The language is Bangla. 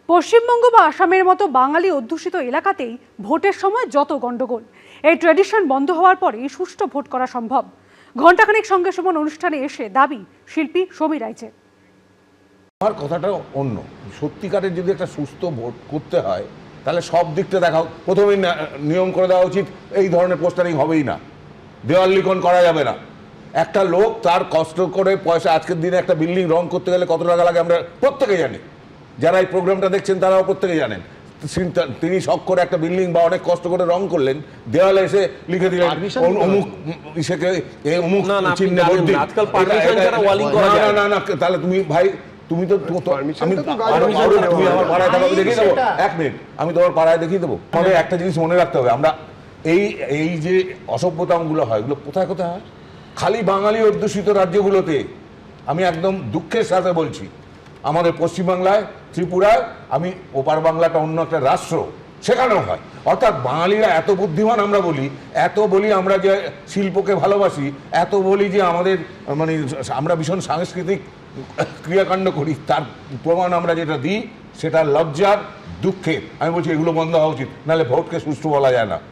পশ্চিমবঙ্গ বা আসামের মতো বাঙালি অধ্যুষিত এলাকাতেই ভোটের সময় যত গন্ডগোল, এই ট্র্যাডিশন বন্ধ হওয়ার পরেই সুষ্ঠু ভোট করা সম্ভব। ঘণ্টাখানেক সঙ্গে সমান অনুষ্ঠানে এসে দাবি শিল্পী সমীর রাইচের। আমার কথাটা অন্য। সত্যিকারের যদি একটা সুস্থ ভোট করতে হয় তাহলে সব দিকটা দেখা প্রথমেই নিয়ম করে দেওয়া উচিত, এই ধরনের পোস্টারিং হবেই না, দেওয়াল লিখন করা যাবে না। একটা লোক তার কষ্ট করে পয়সা, আজকের দিনে একটা বিল্ডিং রং করতে গেলে কত টাকা লাগে আমরা প্রত্যেকে জানি, যারা এই প্রোগ্রামটা দেখছেন তারাও প্রত্যেকে জানেন। তিনি শখ করে একটা বিল্ডিং বা অনেক কষ্ট করে রং করলেন, দেওয়ালে এসে লিখে দিলেন অমুক ইসেকে অমুক চিহ্নে ভোট দিন। না, তাহলে তুমি ভাই, তুমি তো আমি আমার পাড়ায় থাকবে দেখিয়ে দেবো, 1 মিনিট আমি তোমার পাড়ায় দেখিয়ে দেবো। আমাদের একটা জিনিস মনে রাখতে হবে, আমরা এই যে অসভ্যতামগুলো হয় এগুলো কোথায় কোথায় হয়? খালি বাঙালি অধ্যুষিত রাজ্যগুলোতে। আমি একদম দুঃখের সাথে বলছি, আমাদের পশ্চিমবাংলায়, ত্রিপুরায়, আমি ওপার বাংলাটা অন্য একটা রাষ্ট্র, সেখানেও হয়। অর্থাৎ বাঙালিরা এত বুদ্ধিমান আমরা বলি, এত বলি আমরা যে শিল্পকে ভালোবাসি, এত বলি যে আমাদের মানে আমরা ভীষণ সাংস্কৃতিক ক্রিয়াকাণ্ড করি, তার প্রমাণ আমরা যেটা দিই সেটা লজ্জার, দুঃখের। আমি বলছি এগুলো বন্ধ হওয়া উচিত, নাহলে ভোটকে সুষ্ঠু বলা যায় না।